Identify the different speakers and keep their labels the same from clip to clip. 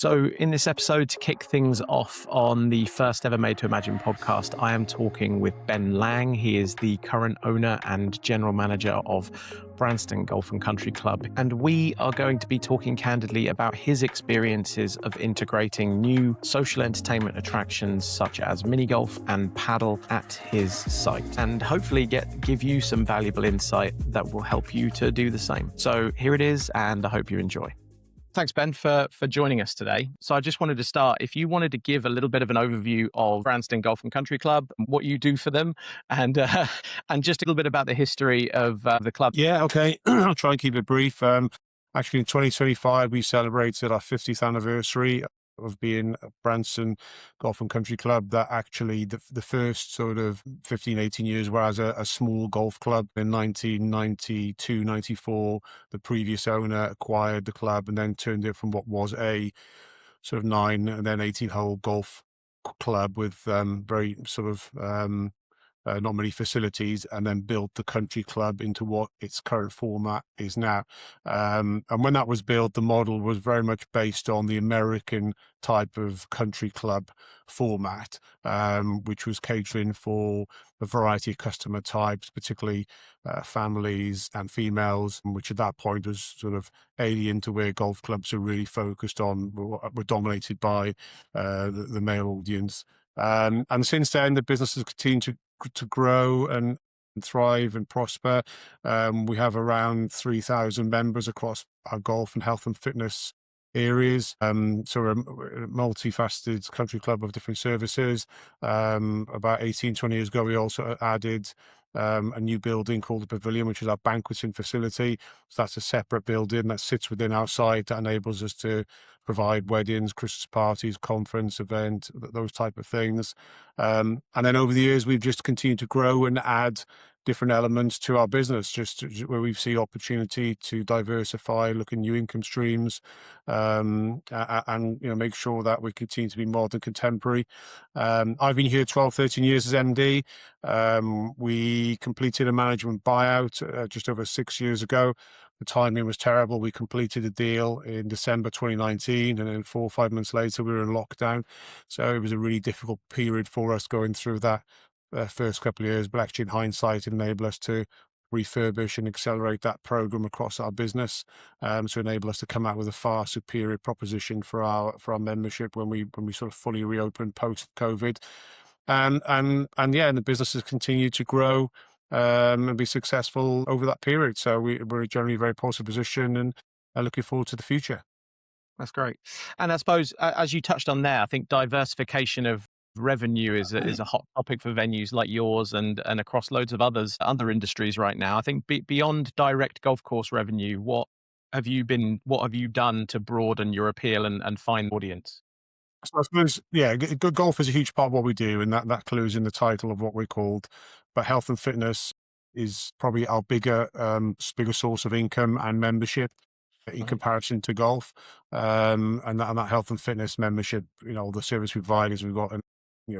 Speaker 1: So, in this episode, to kick things off on the first ever Made to Imagine podcast, I am talking with Ben Laing. He is the current owner and general manager of Branston Golf and Country Club. And we are going to be talking candidly about his experiences of integrating new social entertainment attractions such as mini golf and paddle at his site, and hopefully give you some valuable insight that will help you to do the same. So here it is, and I hope you enjoy. Thanks, Ben, for joining us today. So I just wanted to start, if you wanted to give a little bit of an overview of Branston Golf and Country Club, what you do for them, and and just a little bit about the history of the club.
Speaker 2: Yeah, okay. I'll try and keep it brief. Actually, in 2025, we celebrated our 50th anniversary of being a Branston Golf and Country Club. That actually, the first sort of 15, 18 years were as a small golf club. In 1992, 94, the previous owner acquired the club and then turned it from what was a sort of 9 and then 18-hole golf club with very sort of not many facilities, and then built the country club into what its current format is now. And when that was built, the model was very much based on the American type of country club format, which was catering for a variety of customer types, particularly families and females, which at that point was sort of alien to where golf clubs are really focused on, were dominated by the male audience. And since then, the business has continued to grow and thrive and prosper. We have around 3,000 members across our golf and health and fitness areas. So we're a multifaceted country club of different services. About 18, 20 years ago, we also added a new building called the Pavilion, which is our banqueting facility. So that's a separate building that sits within our site that enables us to provide weddings, Christmas parties, conference event, those type of things. And then over the years, we've just continued to grow and add different elements to our business, just where we see opportunity to diversify, look at new income streams, and make sure that we continue to be modern, contemporary. I've been here 12, 13 years as MD. We completed a management buyout just over 6 years ago. The timing was terrible. We completed a deal in December 2019, and then 4 or 5 months later, we were in lockdown. So it was a really difficult period for us going through that first couple of years, but actually in hindsight, it enabled us to refurbish and accelerate that program across our business, to enable us to come out with a far superior proposition for our membership when we sort of fully reopened post COVID. And the business has continued to grow and be successful over that period. So we're generally a very positive position and are looking forward to the future.
Speaker 1: That's great. And I suppose, as you touched on there, I think diversification of revenue is a hot topic for venues like yours and across loads of other industries right now. I think beyond direct golf course revenue, what have you done to broaden your appeal and find audience?
Speaker 2: So I suppose, yeah, good golf is a huge part of what we do, and that clues in the title of what we're called. But health and fitness is probably our bigger source of income and membership in comparison to golf. And that health and fitness membership, the service we provide is we've got a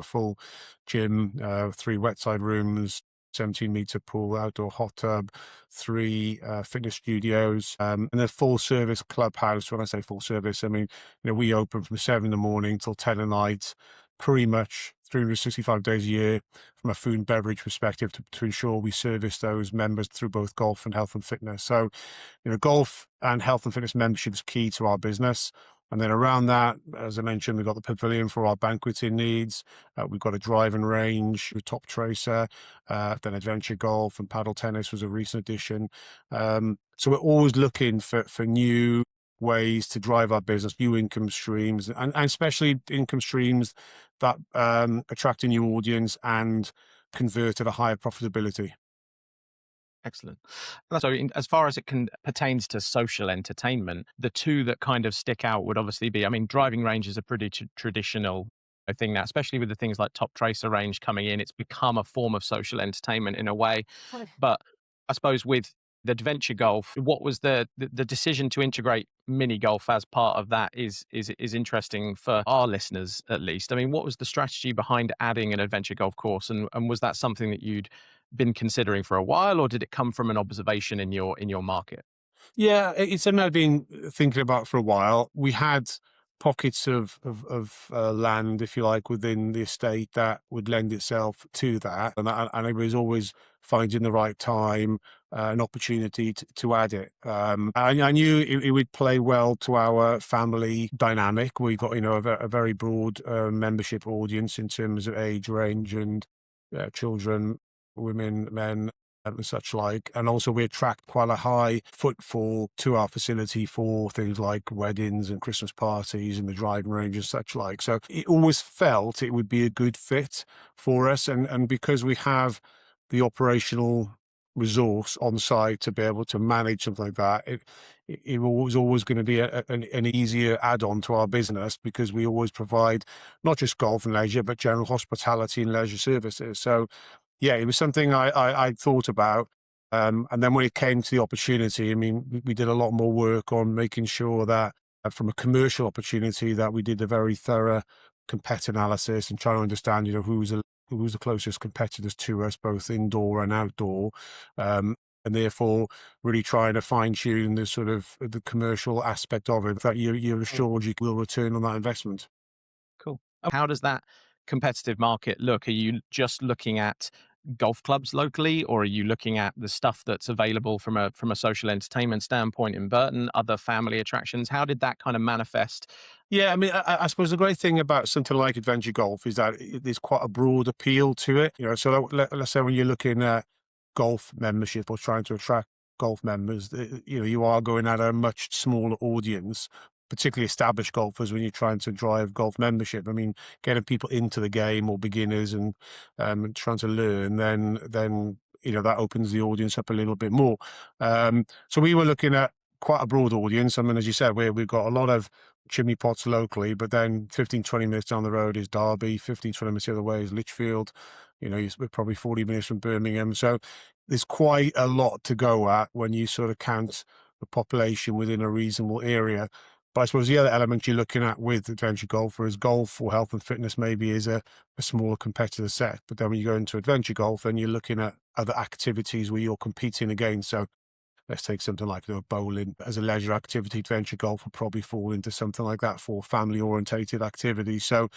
Speaker 2: full gym, 3 wet side rooms, 17-meter pool, outdoor hot tub, 3 fitness studios, and a full service clubhouse. When I say full service, I mean, we open from 7 in the morning till 10 at night, pretty much 365 days a year from a food and beverage perspective to ensure we service those members through both golf and health and fitness. So, golf and health and fitness membership is key to our business. And then around that, as I mentioned, we've got the Pavilion for our banqueting needs. We've got a driving range with Top Tracer, then adventure golf and paddle tennis was a recent addition. So we're always looking for new ways to drive our business, new income streams, and especially income streams that attract a new audience and convert at a higher profitability.
Speaker 1: Excellent. So, as far as pertains to social entertainment, the two that kind of stick out would obviously be, I mean, driving range is a pretty traditional thing now, especially with the things like Top Tracer range coming in. It's become a form of social entertainment in a way. But I suppose with the adventure golf, what was the decision to integrate mini golf as part of that is interesting for our listeners, at least. I mean, what was the strategy behind adding an adventure golf course, and was that something that you'd been considering for a while, or did it come from an observation in your market?
Speaker 2: Yeah, it's something I've been thinking about for a while. We had pockets of land, if you like, within the estate that would lend itself to that, and it was always finding the right time, an opportunity to add it. I knew it would play well to our family dynamic. We've got, a very broad membership audience in terms of age range and children, women, men, and such like. And also we attract quite a high footfall to our facility for things like weddings and Christmas parties and the driving range and such like. So it always felt it would be a good fit for us. And because we have the operational resource on site to be able to manage something like that, it was always going to be an easier add-on to our business, because we always provide not just golf and leisure, but general hospitality and leisure services. So yeah, it was something I thought about. And then when it came to the opportunity, I mean, we did a lot more work on making sure that from a commercial opportunity, that we did a very thorough competitor analysis and trying to understand, who's the closest competitors to us, both indoor and outdoor. And therefore really trying to fine tune the sort of the commercial aspect of it, that you're assured you will return on that investment.
Speaker 1: Cool. How does that competitive market look? Are you just looking at golf clubs locally, or are you looking at the stuff that's available from a social entertainment standpoint in Burton, other family attractions? How did that kind of manifest?
Speaker 2: Yeah, I mean, I suppose the great thing about something like adventure golf is that there's quite a broad appeal to it. So let's say when you're looking at golf membership or trying to attract golf members, you are going at a much smaller audience, particularly established golfers, when you're trying to drive golf membership. I mean, getting people into the game, or beginners, and trying to learn, then that opens the audience up a little bit more. So we were looking at quite a broad audience. I mean, as you said, we've got a lot of chimney pots locally, but then 15, 20 minutes down the road is Derby, 15, 20 minutes the other way is Lichfield. We're probably 40 minutes from Birmingham. So there's quite a lot to go at when you sort of count the population within a reasonable area. But I suppose the other element you're looking at with adventure golfer is golf or health and fitness maybe is a smaller competitor set. But then when you go into adventure golf, then you're looking at other activities where you're competing against. So let's take something like bowling as a leisure activity. Adventure golf will probably fall into something like that for family orientated activities. So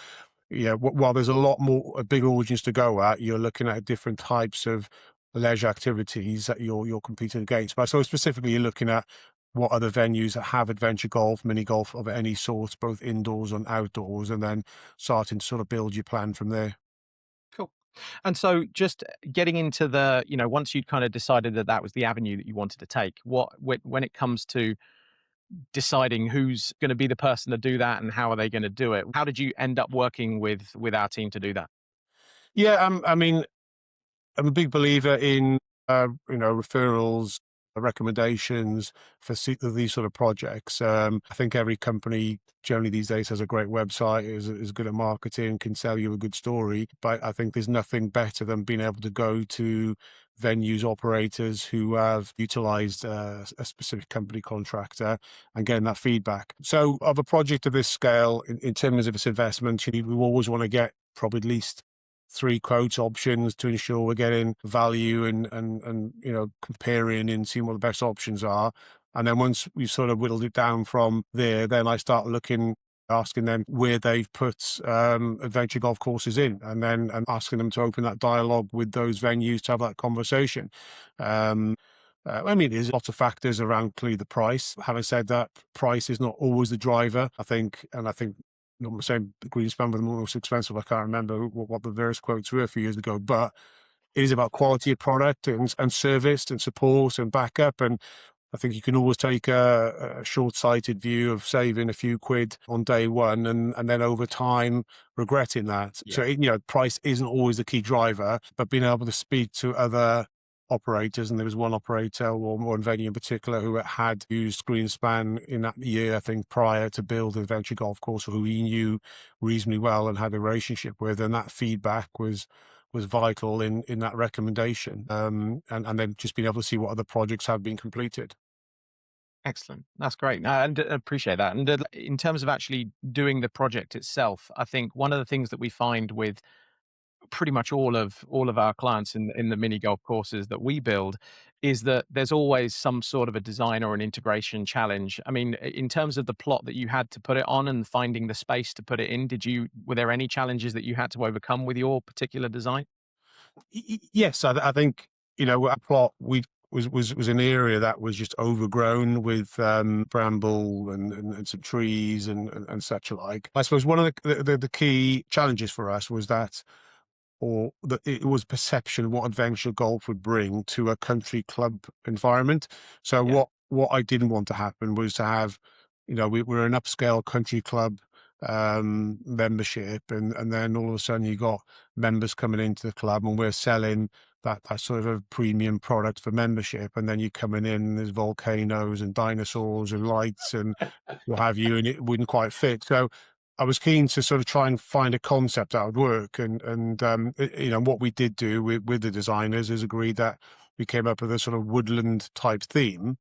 Speaker 2: yeah, while there's a bigger audience to go at, you're looking at different types of leisure activities that you're competing against. But so specifically, you're looking at what other venues that have adventure golf, mini golf of any sort, both indoors and outdoors, and then starting to sort of build your plan from there.
Speaker 1: Cool. And so just getting into once you'd kind of decided that that was the avenue that you wanted to take, when it comes to deciding who's going to be the person to do that and how are they going to do it, how did you end up working with our team to do that?
Speaker 2: Yeah, I mean, I'm a big believer in referrals, recommendations for these sort of projects. I think every company generally these days has a great website, is good at marketing, can sell you a good story. But I think there's nothing better than being able to go to venues operators who have utilized a specific company contractor and getting that feedback. So of a project of this scale, in terms of its investment, we always want to get probably at least three quote options to ensure we're getting value and comparing and seeing what the best options are. And then once we've sort of whittled it down from there, then I start asking them where they've put adventure golf courses in, and then asking them to open that dialogue with those venues to have that conversation. I mean, there's lots of factors around clearly the price. Having said that, price is not always the driver, I think, and I think I'm saying Greenspan were the most expensive. I can't remember what the various quotes were a few years ago, but it is about quality of product and service and support and backup. And I think you can always take a short-sighted view of saving a few quid on day one and then over time regretting that.
Speaker 1: Yeah.
Speaker 2: So, price isn't always the key driver, but being able to speak to other operators, and there was one operator or one venue in particular who had used Greenspan in that year, I think, prior to build an adventure golf course, who he knew reasonably well and had a relationship with, and that feedback was vital in that recommendation. And then just being able to see what other projects have been completed.
Speaker 1: Excellent. That's great. And appreciate that. And in terms of actually doing the project itself, I think one of the things that we find with pretty much all of our clients in the mini golf courses that we build is that there's always some sort of a design or an integration challenge. I mean, in terms of the plot that you had to put it on and finding the space to put it in, were there any challenges that you had to overcome with your particular design?
Speaker 2: Yes, I think, our plot was an area that was just overgrown with bramble and some trees and such like. I suppose one of the key challenges for us was that, or that it was perception of what adventure golf would bring to a country club environment. So
Speaker 1: Yeah.
Speaker 2: what I didn't want to happen was to have, we're an upscale country club membership, and then all of a sudden you got members coming into the club, and we're selling that sort of premium product for membership, and then you're coming in and there's volcanoes and dinosaurs and lights and what have you, and it wouldn't quite fit. So I was keen to sort of try and find a concept that would work, and what we did do with the designers is agreed that we came up with a sort of woodland type theme,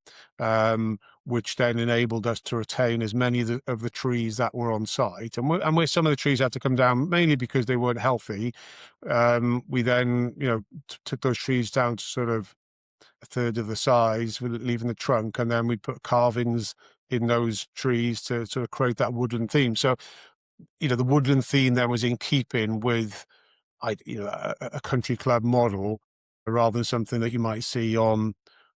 Speaker 2: which then enabled us to retain as many of the trees that were on site. And where some of the trees had to come down mainly because they weren't healthy, we then took those trees down to sort of a third of the size, with leaving the trunk, and then we put carvings in those trees to sort of create that woodland theme. So, the woodland theme then was in keeping with a country club model, rather than something that you might see on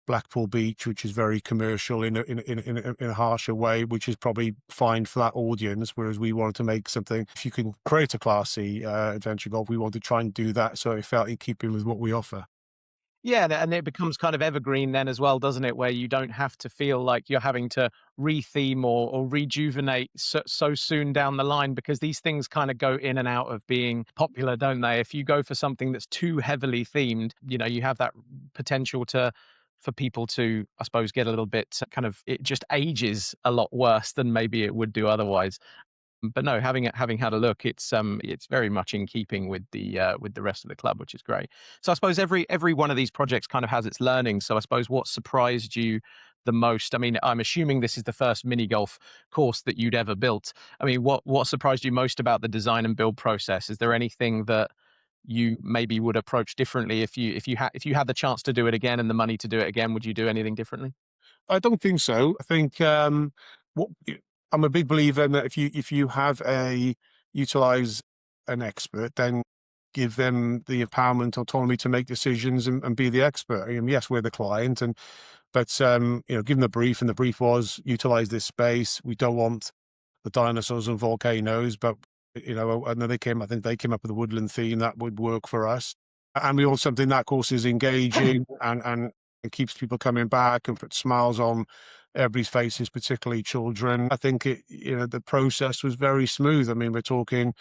Speaker 2: Blackpool Beach, which is very commercial in a harsher way, which is probably fine for that audience. Whereas we wanted to make something, if you can create a classy adventure golf, we want to try and do that so it felt in keeping with what we offer.
Speaker 1: Yeah, and it becomes kind of evergreen then as well, doesn't it? Where you don't have to feel like you're having to retheme or rejuvenate so soon down the line, because these things kind of go in and out of being popular, don't they? If you go for something that's too heavily themed, you have that potential for people to, I suppose, get a little bit kind of, it just ages a lot worse than maybe it would do otherwise. But no, having had a look, it's very much in keeping with the rest of the club, which is great. So I suppose every one of these projects kind of has its learnings. So I suppose what surprised you the most? I mean, I'm assuming this is the first mini golf course that you'd ever built. I mean, what surprised you most about the design and build process? Is there anything that you maybe would approach differently if you had the chance to do it again and the money to do it again? Would you do anything differently?
Speaker 2: I don't think so. I think what I'm a big believer in that if you have a utilize an expert, then give them the empowerment, autonomy to make decisions and be the expert. I mean, yes, we're the client, but give them the brief, and the brief was utilize this space. We don't want the dinosaurs and volcanoes, but and then I think they came up with a woodland theme that would work for us. And we want something that, of course, is engaging and keeps people coming back and puts smiles on everybody's faces, particularly children. I think the process was very smooth. I mean, we're talking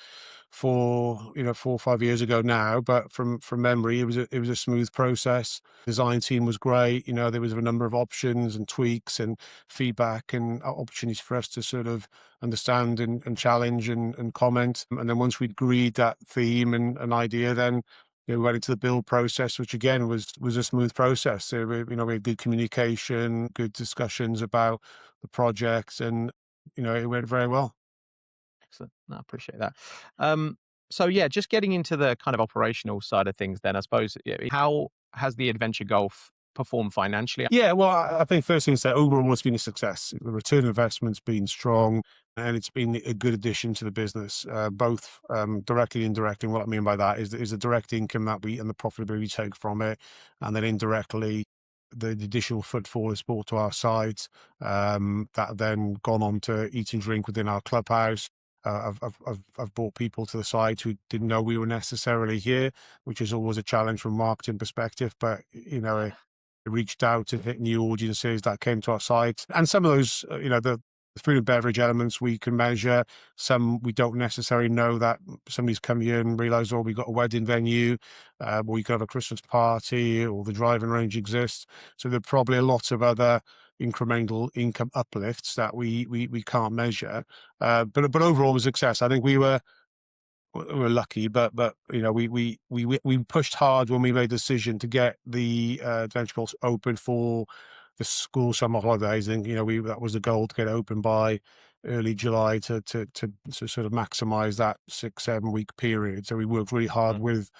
Speaker 2: 4 or 5 years ago now, but from memory, it was a smooth process. Design team was great. There was a number of options and tweaks and feedback and opportunities for us to sort of understand and challenge and comment. And then once we'd agreed that theme and an idea, then we went into the build process, which again was a smooth process. So we had good communication, good discussions about the projects, and it went very well.
Speaker 1: Excellent. No, I appreciate that. Um, so yeah, just getting into the kind of operational side of things, then I suppose, how has the adventure golf performed financially?
Speaker 2: Yeah, well, I think first thing to say, overall, it's been a success. The return on investment's been strong, and it's been a good addition to the business, both directly and indirectly. What I mean by that is the direct income that we and the profitability we take from it, and then indirectly, the additional footfall is brought to our sites, that have then gone on to eat and drink within our clubhouse. I've brought people to the site who didn't know we were necessarily here, which is always a challenge from a marketing perspective. But reached out to hit new audiences that came to our site. And some of those, the food and beverage elements we can measure. Some we don't necessarily know that somebody's come here and realised, oh, we got a wedding venue, or we could have a Christmas party, or the driving range exists. So there are probably a lot of other incremental income uplifts that we can't measure. But overall, it was a success. I think we were lucky, but we pushed hard when we made the decision to get the adventure course open for the school summer holidays, and that was the goal, to get it open by early July to sort of maximise that 6-7 week period. So we worked really hard with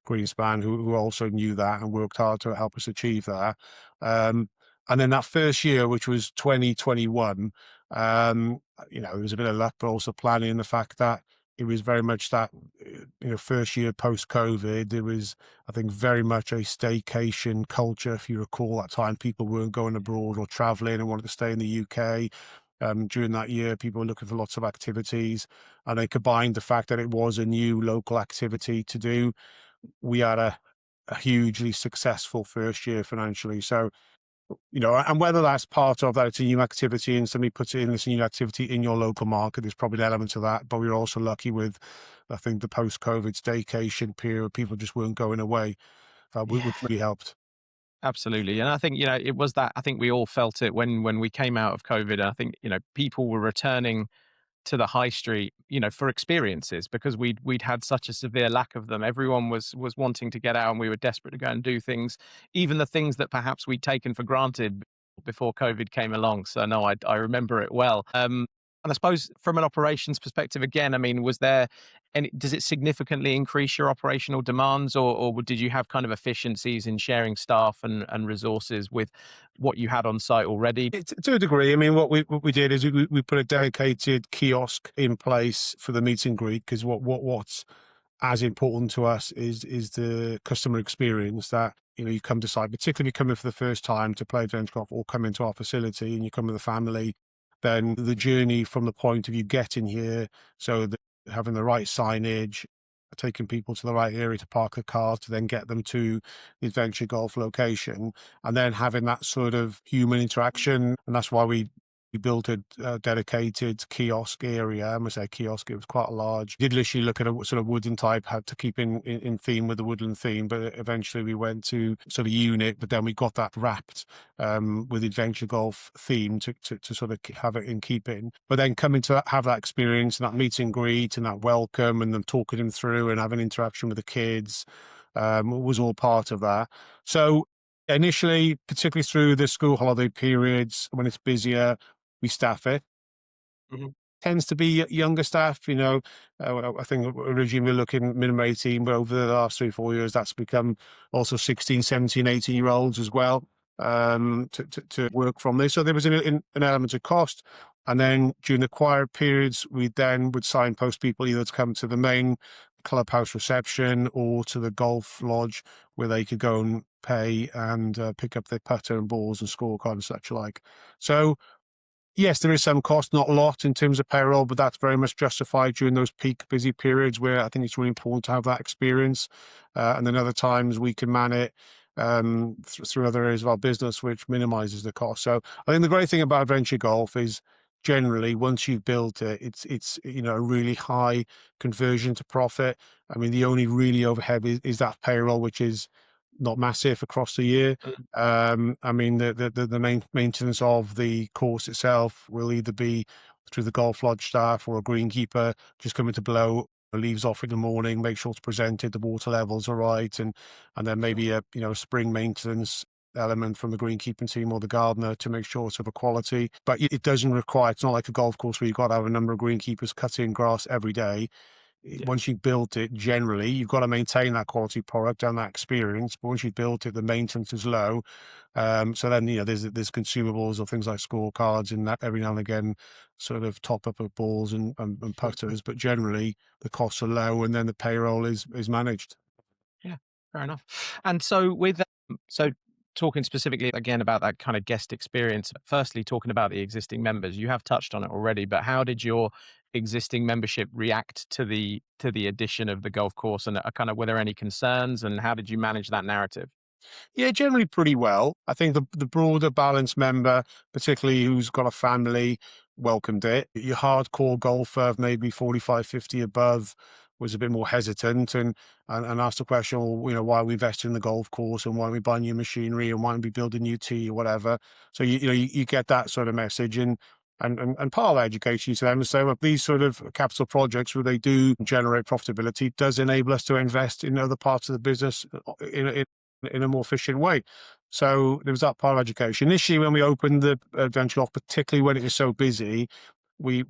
Speaker 2: Greenspan, who also knew that and worked hard to help us achieve that. And then that first year, which was 2021, it was a bit of luck, but also planning, the fact that it was very much that, first year post-COVID. It was, I think, very much a staycation culture. If you recall, that time people weren't going abroad or traveling and wanted to stay in the UK. During that year, people were looking for lots of activities, and they combined the fact that it was a new local activity to do. We had a hugely successful first year financially. So, and whether that's part of that, it's a new activity and somebody puts it in as a new activity in your local market, there's probably an element of that. But we were also lucky with, I think, the post-COVID staycation period, people just weren't going away,
Speaker 1: Yeah.
Speaker 2: which really helped.
Speaker 1: Absolutely. And I think, it was that. I think we all felt it when we came out of COVID. I think, people were returning to the high street, for experiences, because we'd had such a severe lack of them. Everyone was wanting to get out, and we were desperate to go and do things, even the things that perhaps we'd taken for granted before COVID came along. So no, I remember it well. And I suppose from an operations perspective, again, I mean, was there any, does it significantly increase your operational demands, or did you have kind of efficiencies in sharing staff and resources with what you had on site already?
Speaker 2: To a degree. I mean, what we did is we put a dedicated kiosk in place for the meet and greet, because what's as important to us is the customer experience. That you come to site, particularly if you come in for the first time to play adventure golf or come into our facility and you come with a family, then the journey from the point of you getting here, so that having the right signage, taking people to the right area to park the car, to then get them to the adventure golf location, and then having that sort of human interaction. And that's why we built a dedicated kiosk area. I must say kiosk, it was quite large. We did literally look at a sort of wooden type, had to keep in theme with the woodland theme, but eventually we went to sort of unit, but then we got that wrapped with adventure golf theme to sort of have it in keeping. But then coming to have that experience and that meet and greet and that welcome and them talking them through and having interaction with the kids was all part of that. So initially, particularly through the school holiday periods, when it's busier, we staff it.
Speaker 1: Mhm.
Speaker 2: Tends to be younger staff, I think originally we were looking minimum 18, but over the last 3 or 4 years, that's become also 16, 17, 18-year-olds as well, to work from this. So there was an element of cost. And then during the quiet periods, we then would signpost people either to come to the main clubhouse reception or to the golf lodge, where they could go and pay and pick up their putter and balls and scorecard and such like. So yes, there is some cost, not a lot in terms of payroll, but that's very much justified during those peak busy periods where I think it's really important to have that experience. And then other times we can man it through other areas of our business, which minimizes the cost. So I think the great thing about adventure golf is generally once you've built it, it's a really high conversion to profit. I mean, the only really overhead is that payroll, which is not massive across the year.
Speaker 1: Mm.
Speaker 2: I mean, the main maintenance of the course itself will either be through the golf lodge staff or a greenkeeper just coming to blow leaves off in the morning, make sure it's presented, the water levels are right, and then
Speaker 1: Sure.
Speaker 2: maybe a spring maintenance element from the greenkeeping team or the gardener to make sure it's of a quality. But it doesn't require, it's not like a golf course where you've got to have a number of greenkeepers cutting grass every day.
Speaker 1: Yeah.
Speaker 2: Once you've built it, generally, you've got to maintain that quality product and that experience. But once you've built it, the maintenance is low. So then, there's consumables or things like scorecards and that every now and again, sort of top up of balls and putters. But generally, the costs are low, and then the payroll is managed.
Speaker 1: Yeah, fair enough. And so so talking specifically again about that kind of guest experience, firstly talking about the existing members, you have touched on it already, but how did your existing membership react to the addition of the golf course, and kind of were there any concerns, and how did you manage that narrative?
Speaker 2: Yeah, generally pretty well. I think the broader balanced member, particularly who's got a family, welcomed it. Your hardcore golfer, maybe 45, 50 above, was a bit more hesitant and asked the question, well, why are we investing in the golf course and why are we buying new machinery and why are we building new tee or whatever. So you get that sort of message, and part of education to them is say, well, these sort of capital projects where they do generate profitability does enable us to invest in other parts of the business in a more efficient way. So there was that part of education. Initially, when we opened the adventure loft, particularly when it was so busy, we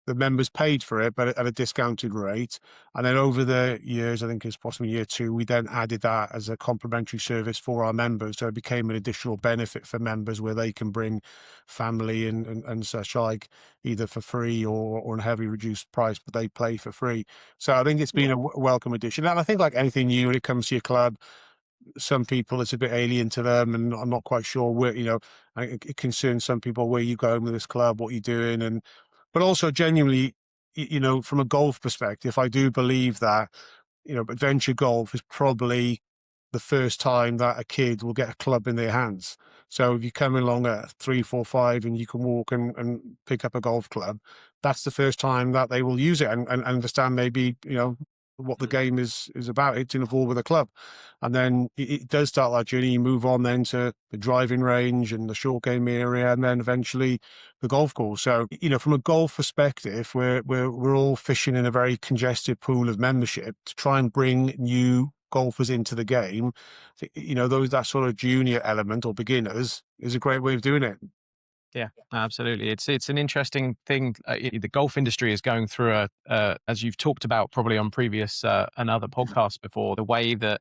Speaker 2: the the members paid for it, but at a discounted rate. And then over the years, I think it's possibly year two, we then added that as a complimentary service for our members. So it became an additional benefit for members where they can bring family and such like, either for free or on a heavily reduced price, but they play for free. So I think it's been a welcome addition. And I think like anything new, when it comes to your club, some people it's a bit alien to them, and I'm not quite sure where, it concerns some people where you going with this club, what you're doing, but also genuinely, from a golf perspective, I do believe that, adventure golf is probably the first time that a kid will get a club in their hands. So if you come along at 3, 4, 5 and you can walk and pick up a golf club, that's the first time that they will use it and understand maybe, what the game is about. It's involved with a club. And then it does start that journey. You move on then to the driving range and the short game area, and then eventually the golf course. So, from a golf perspective, we're all fishing in a very congested pool of membership to try and bring new golfers into the game. That sort of junior element or beginners is a great way of doing it.
Speaker 1: Yeah, absolutely. It's an interesting thing. The golf industry is going through as you've talked about probably on previous another podcast before, the way that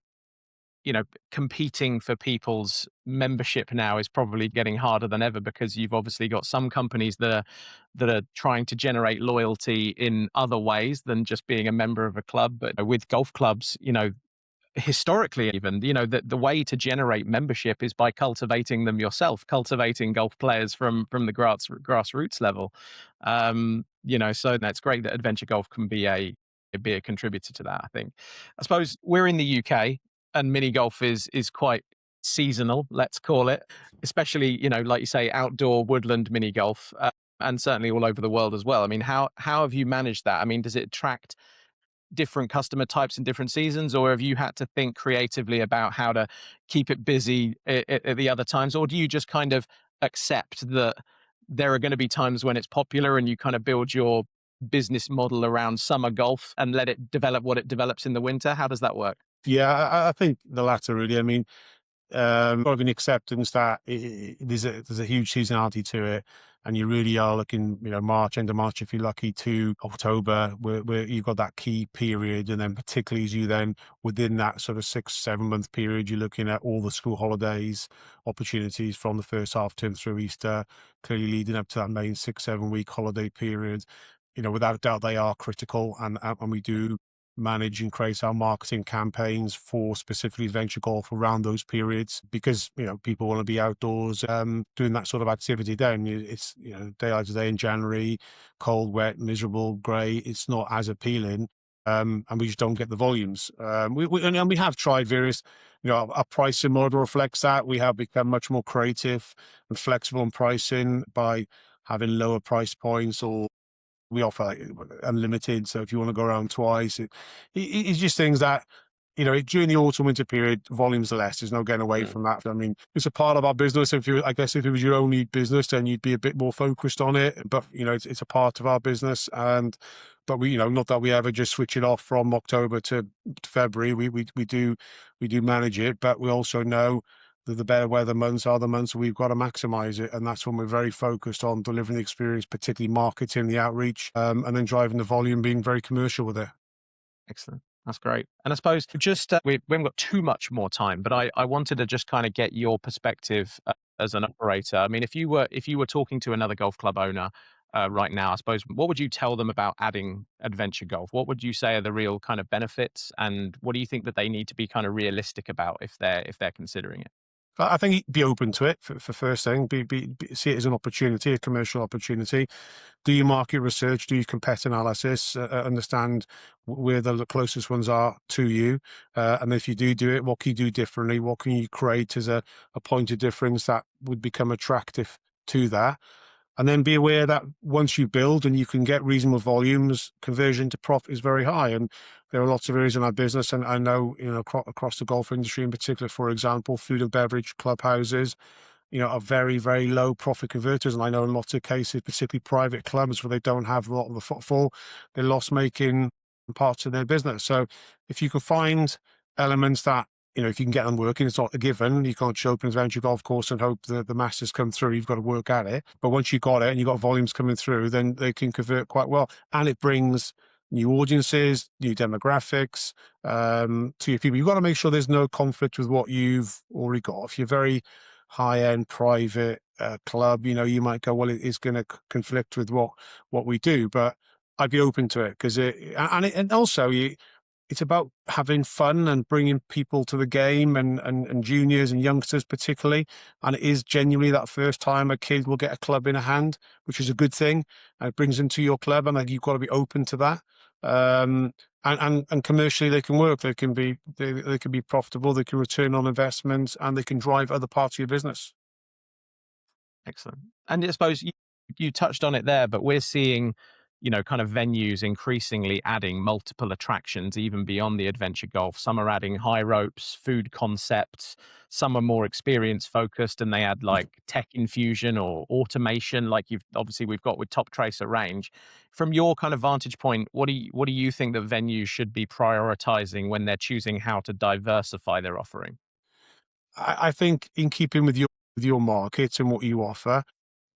Speaker 1: competing for people's membership now is probably getting harder than ever, because you've obviously got some companies that are trying to generate loyalty in other ways than just being a member of a club. But with golf clubs, historically even, the way to generate membership is by cultivating them yourself, cultivating golf players from the grassroots level. So that's great that adventure golf can be a contributor to that, I think. I suppose we're in the UK, and mini golf is quite seasonal, let's call it, especially, like you say, outdoor woodland mini golf, and certainly all over the world as well. I mean, how have you managed that? I mean, does it attract different customer types in different seasons, or have you had to think creatively about how to keep it busy at the other times? Or do you just kind of accept that there are going to be times when it's popular and you kind of build your business model around summer golf and let it develop what it develops in the winter? How does that work?
Speaker 2: Yeah, I think the latter really. I mean, sort of an acceptance that there's a huge seasonality to it, and you really are looking, March, end of March if you're lucky, to October, where you've got that key period, and then particularly as you then within that sort of 6-7 month period, you're looking at all the school holidays, opportunities from the first half term through Easter, clearly leading up to that main 6-7 week holiday period. Without doubt, they are critical, and we do manage and create our marketing campaigns for specifically adventure golf around those periods, because people want to be outdoors doing that sort of activity. Then it's daylight today in January, cold, wet, miserable, grey. It's not as appealing, and we just don't get the volumes. We have tried various, our pricing model reflects that. We have become much more creative and flexible in pricing by having lower price points, or we offer like unlimited. So if you want to go around twice, it's just things that, during the autumn winter period, volumes are less. There's no getting away from that. I mean, it's a part of our business. I guess if it was your only business, then you'd be a bit more focused on it. But it's a part of our business, but we, not that we ever just switch it off from October to February. We do manage it, but we also know the better weather months are the months we've got to maximize it. And that's when we're very focused on delivering the experience, particularly marketing, the outreach, and then driving the volume, being very commercial with it.
Speaker 1: Excellent. That's great. And I suppose just we haven't got too much more time, but I wanted to just kind of get your perspective as an operator. I mean, if you were talking to another golf club owner right now, I suppose, what would you tell them about adding adventure golf? What would you say are the real kind of benefits, and what do you think that they need to be kind of realistic about if they're considering it?
Speaker 2: I think be open to it for first thing. See it as an opportunity, a commercial opportunity. Do your market research, do your competitor analysis, understand where the closest ones are to you. And if you do it, what can you do differently? What can you create as a point of difference that would become attractive to that? And then be aware that once you build and you can get reasonable volumes, conversion to profit is very high. And there are lots of areas in our business, and I know, across the golf industry in particular, for example, food and beverage clubhouses, are very, very low profit converters. And I know in lots of cases, particularly private clubs where they don't have a lot of the footfall, they're loss making parts of their business. So if you can find elements that if you can get them working, it's not a given. You can't show up an adventure golf course and hope that the masters come through. You've got to work at it. But once you've got it and you've got volumes coming through, then they can convert quite well. And it brings new audiences, new demographics to your people. You've got to make sure there's no conflict with what you've already got. If you're very high-end private club, you might go, well, it's going to conflict with what we do. But I'd be open to it because and also it's about having fun and bringing people to the game and juniors and youngsters particularly. And it is genuinely that first time a kid will get a club in a hand, which is a good thing. And it brings them to your club, and you've got to be open to that. And commercially they can work. They can be profitable. They can return on investments, and they can drive other parts of your business.
Speaker 1: Excellent. And I suppose you touched on it there, but we're seeing, kind of venues increasingly adding multiple attractions, even beyond the adventure golf. Some are adding high ropes, food concepts. Some are more experience focused, and they add like tech infusion or automation, like we've got with Top Tracer range. From your kind of vantage point, what do you think that venues should be prioritizing when they're choosing how to diversify their offering?
Speaker 2: I think in keeping with your market and what you offer,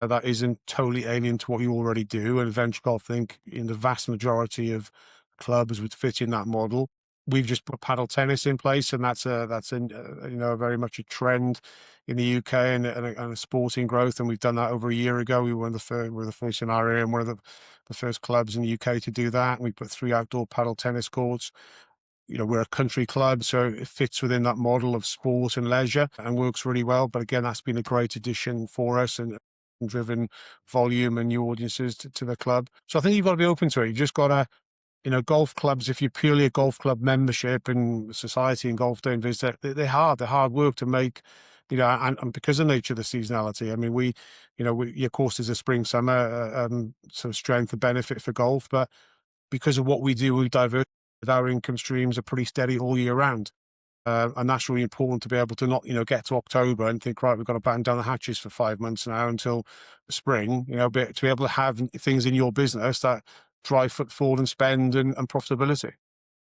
Speaker 2: that isn't totally alien to what you already do. And adventure golf, I think, in the vast majority of clubs would fit in that model. We've just put paddle tennis in place, and that's very much a trend in the UK and a sporting growth. And we've done that over a year ago. We were the first in our area and one of the first clubs in the UK to do that. And we put 3 outdoor paddle tennis courts. We're a country club, so it fits within that model of sport and leisure and works really well. But again, that's been a great addition for us and driven volume and new audiences to the club. So I think you've got to be open to it. You just got to, golf clubs, if you're purely a golf club membership and society and golf don't visit, they're hard work to make, and because of the nature of the seasonality. I mean, your course is a spring, summer, sort of strength and benefit for golf, but because of what we do, we divert. Our income streams are pretty steady all year round. And that's really important to be able to not, get to October and think, right, we've got to batten down the hatches for 5 months now until spring, but to be able to have things in your business that drive footfall and spend and profitability.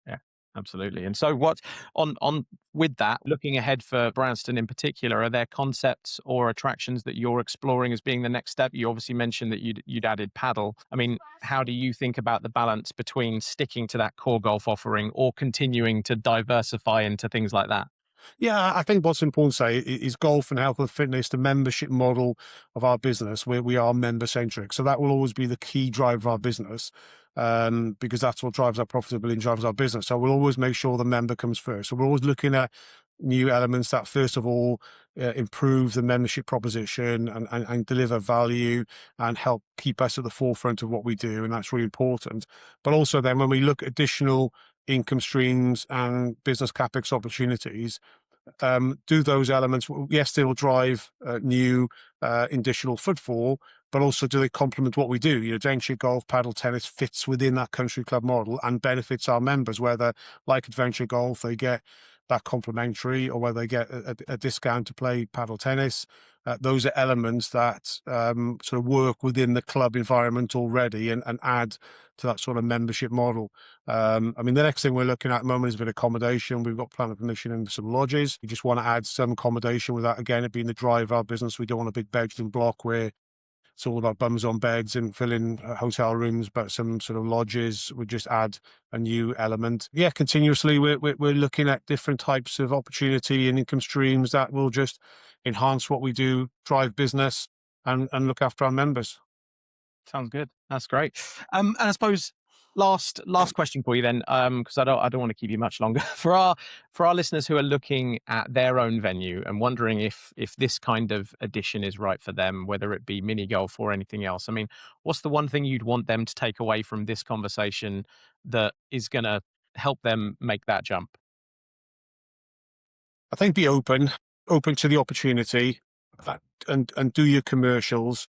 Speaker 1: Yeah, absolutely. And so what on with that, looking ahead for Branston in particular, are there concepts or attractions that you're exploring as being the next step? You obviously mentioned that you'd added paddle. I mean, how do you think about the balance between sticking to that core golf offering or continuing to diversify into things like that?
Speaker 2: Yeah, I think what's important to say is golf and health and fitness, the membership model of our business, where we are member centric. So that will always be the key driver of our business, because that's what drives our profitability and drives our business. So we'll always make sure the member comes first. So we're always looking at new elements that, first of all, improve the membership proposition and deliver value and help keep us at the forefront of what we do. And that's really important. But also then when we look at additional income streams and business capex opportunities, do those elements, yes, they will drive new additional footfall, but also do they complement what we do? Adventure golf, paddle tennis fits within that country club model and benefits our members, whether like adventure golf, they get that complimentary, or whether they get a discount to play paddle tennis. Those are elements that sort of work within the club environment already and add to that sort of membership model. I mean, the next thing we're looking at the moment is a bit of accommodation. We've got planning permission in some lodges. We just want to add some accommodation without, again, it being the drive of our business. We don't want a big bedroom block where it's all about bums on beds and filling hotel rooms, but some sort of lodges would just add a new element. Yeah, continuously we're looking at different types of opportunity and income streams that will just enhance what we do, drive business, and look after our members.
Speaker 1: Sounds good. That's great. And I suppose last question for you then, because I don't want to keep you much longer. For our listeners who are looking at their own venue and wondering if this kind of addition is right for them, whether it be mini golf or anything else. I mean, what's the one thing you'd want them to take away from this conversation that is going to help them make that jump?
Speaker 2: I think be open to the opportunity, and do your commercials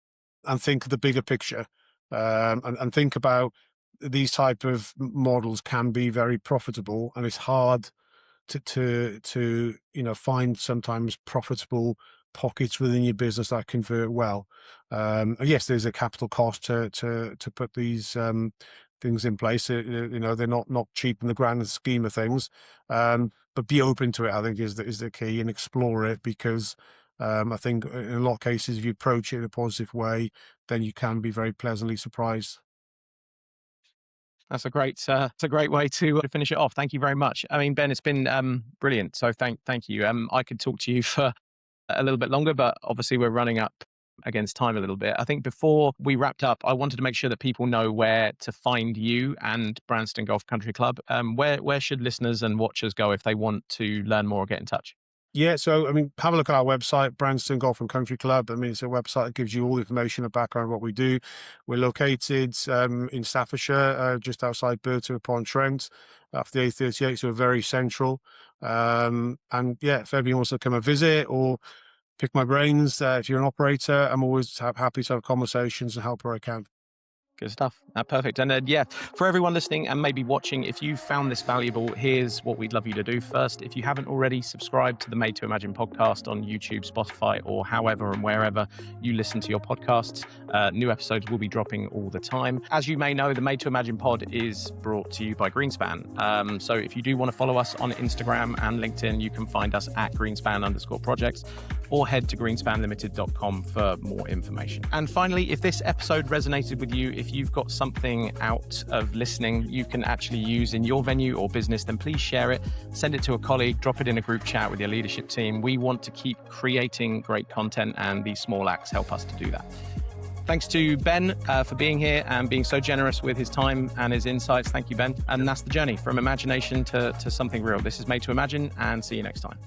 Speaker 2: and think of the bigger picture, and think about these type of models can be very profitable, and it's hard to find sometimes profitable pockets within your business that convert well. Yes, there's a capital cost to put these things in place. They're not cheap in the grand scheme of things. but be open to it, I think, is the key, and explore it, because I think in a lot of cases, if you approach it in a positive way, then you can be very pleasantly surprised.
Speaker 1: That's a great way to finish it off. Thank you very much. I mean, Ben, it's been brilliant. So thank you. I could talk to you for a little bit longer, but obviously we're running up against time a little bit. I think before we wrapped up, I wanted to make sure that people know where to find you and Branston Golf Country Club. Where should listeners and watchers go if they want to learn more or get in touch?
Speaker 2: Yeah, so I mean, have a look at our website, Branston Golf and Country Club. I mean, it's a website that gives you all the information and background of what we do. We're located in Staffordshire, just outside Burton upon Trent, off the A38, so we're very central. And yeah, if anybody wants to come and visit or pick my brains, if you're an operator, I'm always happy to have conversations and help where I can.
Speaker 1: Good stuff. Perfect. And yeah, for everyone listening and maybe watching, if you found this valuable, here's what we'd love you to do. First, if you haven't already, subscribe to the Made to Imagine podcast on YouTube, Spotify, or however and wherever you listen to your podcasts. New episodes will be dropping all the time. As you may know, the Made to Imagine pod is brought to you by Greenspan. So if you do want to follow us on Instagram and LinkedIn, you can find us at Greenspan_projects, or head to greenspanlimited.com for more information. And finally, if this episode resonated with you, if you've got something out of listening you can actually use in your venue or business, then please share it, send it to a colleague, drop it in a group chat with your leadership team. We want to keep creating great content, and these small acts help us to do that. Thanks to Ben for being here and being so generous with his time and his insights. Thank you, Ben. And that's the journey from imagination to something real. This is Made to Imagine, and see you next time.